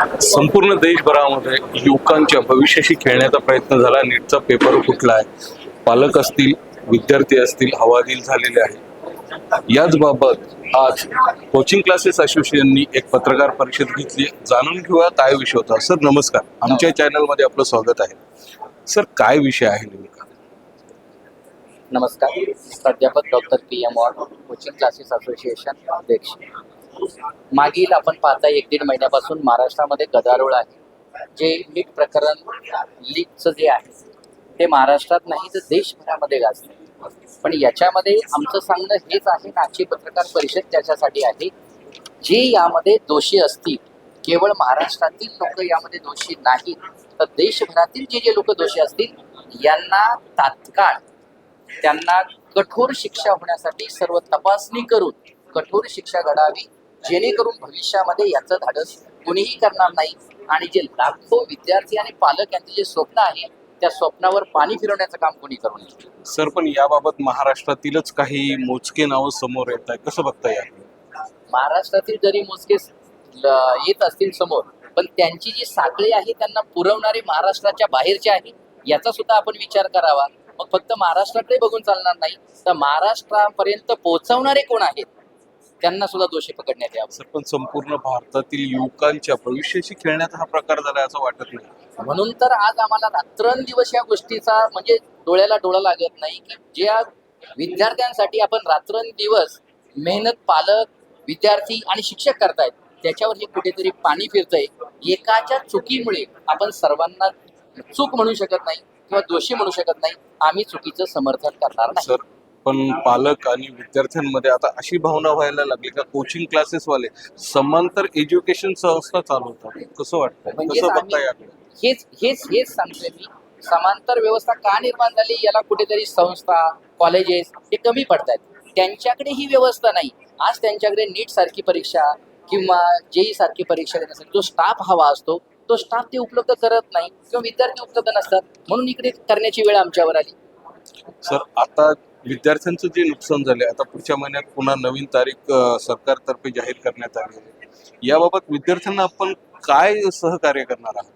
संपूर्ण देशभरामध्ये युवकांच्या भविष्याशी खेळण्याचा प्रयत्न झाला. नीटचा पेपर फुटला आहे. पालक असतील, विद्यार्थी असतील, हवालदिल झालेले आहे. याच बाबत आज कोचिंग क्लासेस असोसिएशननी एक पत्रकार परिषद घेतली. जाणून घेऊया काय विषय होता. सर नमस्कार, आमच्या चॅनलमध्ये आपलं स्वागत आहे. सर काय विषय आहे नेमका? नमस्कार, प्राध्यापक doctor PM or coaching classes association अध्यक्ष. मागील आपण पाहता 1-1.5 महिन्यापासून महाराष्ट्रामध्ये गदारोळ आहे. जे लीक प्रकरण लीकचं जे आहे ते महाराष्ट्रात नाही तर देशभरामध्ये गाजते. पण याच्यामध्ये आमचं सांगणं हेच आहे, आजची पत्रकार परिषद त्याच्यासाठी आहे, जे यामध्ये दोषी असतील, केवळ महाराष्ट्रातील लोक यामध्ये दोषी नाहीत, तर देशभरातील जे जे लोक दोषी असतील यांना तात्काळ त्यांना कठोर शिक्षा होण्यासाठी सर्व तपासणी करून कठोर शिक्षा घडावी, जेणेकरून भविष्यामध्ये याचं धाडस कुणीही करणार नाही आणि जे लाखो विद्यार्थी आणि पालक यांचे जे स्वप्न आहे त्या स्वप्नावर पाणी फिरवण्याचं काम कोणी करू नये. सर पण याबाबत महाराष्ट्रातीलच काही मोजके नावं समोर येत आहे, कसं बघता याकडे? महाराष्ट्रातील जरी मोजके येत असतील समोर, पण त्यांची जी साखळी आहे त्यांना पुरवणारे महाराष्ट्राच्या बाहेरचे आहे याचा सुद्धा आपण विचार करावा. मग फक्त महाराष्ट्राकडे बघून चालणार नाही, तर महाराष्ट्रापर्यंत पोहोचवणारे कोण आहेत त्यांना सुद्धा दोषी पकडण्यात यावं. सर पण संपूर्ण भारतातील युवकांच्या भविष्याशी खेळण्याचा हा प्रकार झाला असं वाटत नाही? म्हणून तर आज आम्हाला रात्रंदिवस या गोष्टीचा म्हणजे डोळ्याला डोळा लागत नाही की ज्या विद्यार्थ्यांसाठी आपण रात्रंदिवस मेहनत पालक, विद्यार्थी आणि शिक्षक करतायत त्याच्यावर हे कुठेतरी पाणी फिरतंय. एकाच्या चुकीमुळे आपण सर्वांना चूक म्हणू शकत नाही किंवा दोषी म्हणू शकत नाही. आम्ही चुकीचं समर्थन करणार नाही. सर पण पालक आणि विद्यार्थ्यांमध्ये आता अशी भावना व्हायला लागली का कोचिंग क्लासेस वाले समांतर एज्युकेशन संस्था चालवतात, कसं वाटतंय, कसं बघता याकडे? हेच सांगतोय मी. समांतर व्यवस्था का निर्माण झाली, याला कुठेतरी संस्था कॉलेजेस हे कमी पडतात. त्यांच्याकडे ही व्यवस्था नाही. आज त्यांच्याकडे नीट सारखी परीक्षा किंवा JEE सारखी परीक्षा देण्यासाठी जो स्टाफ हवा असतो तो स्टाफ ते उपलब्ध करत नाही किंवा विद्यार्थी उपलब्ध नसतात, म्हणून इकडे करण्याची वेळ आमच्यावर आली. सर आता विद्यार्थ्यांचं जे नुकसान झाले, आता पुढच्या महिन्यात पुन्हा नवीन तारीख सरकारतर्फे जाहीर करण्यात आली आहे. याबाबत विद्यार्थ्यांना आपण काय सहकार्य करणार आहात?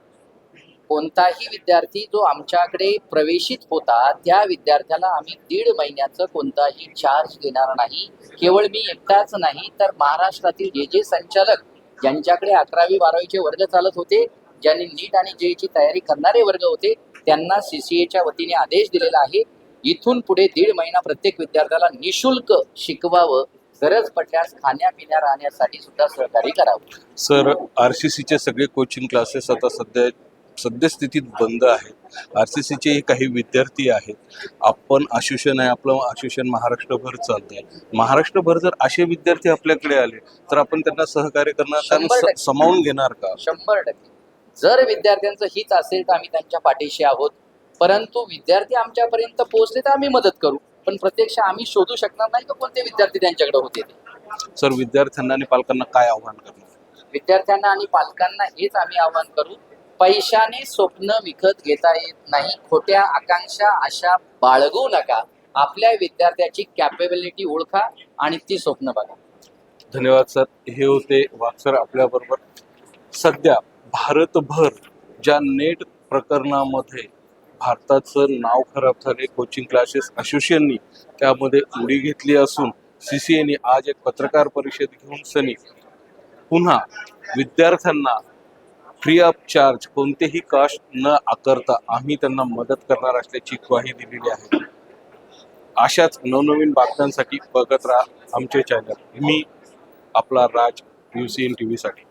कोणताही विद्यार्थी जो आमच्याकडे प्रवेशित होता त्या विद्यार्थ्याला आम्ही 1.5 महिन्याचं कोणताही चार्ज देणार नाही. केवळ मी एकटाच नाही तर महाराष्ट्रातील जे संचालक ज्यांच्याकडे 11वी-12वीचे वर्ग चालत होते, ज्यांनी नीट आणि JEEची तयारी करणारे वर्ग होते, त्यांना CCAच्या वतीने आदेश दिलेला आहे, इथून पुढे 1.5 महिना प्रत्येक विद्यार्थ्याला निशुल्क शिकवावं, गरज पडल्यास खाण्यापिण्या राहण्यासाठी सुद्धा सहकार्य करावं. सर RCCचे सगळे कोचिंग क्लासेस आता सद्यस्थितीत बंद आहेत. RCCचे काही विद्यार्थी आहेत. आपण असोसिएशन आहे, आपलं असोसिएशन महाराष्ट्रभर चालत आहे. महाराष्ट्रभर जर असे विद्यार्थी आपल्याकडे आले तर आपण त्यांना सहकार्य करणार, त्यांना सामावून घेणार का? 100%. जर विद्यार्थ्यांचं हित असेल तर आम्ही त्यांच्या पाठीशी आहोत, परंतु विद्यार्थी आमच्यापर्यंत पोहोचले तर आम्ही मदत करू, पण प्रत्यक्ष आम्ही शोधू शकणार नाही की कोणते विद्यार्थी त्यांच्याकडे होते ते. सर विद्यार्थ्यांना आणि पालकांना काय आव्हान करणार? विद्यार्थ्यांना आणि पालकांना हेच आम्ही आवाहन करू, पैशाने स्वप्न विकत घेता येत नाही. खोट्या आकांक्षा आशा बाळगू नका. आपल्या विद्यार्थ्याची कॅपेबिलिटी ओळखा आणि ती स्वप्न बघा. धन्यवाद सर. हे होते वाघ सर आपल्याबरोबर. सध्या भारतभर ज्या नेट प्रकरणामध्ये भारताचं नाव खराब झाले, कोचिंग क्लासेस असोसिएशननी त्यामध्ये उडी घेतली असून CCAने आज एक पत्रकार परिषद घेऊन सनी पुन्हा विद्यार्थ्यांना फ्री ऑफ चार्ज कोणतेही कास्ट न आकारता आम्ही त्यांना मदत करणार असल्याची ग्वाही दिलेली आहे. अशाच नवनवीन बातम्यांसाठी बघत राहा आमचे चॅनल. मी आपला राज UCN TV साठी.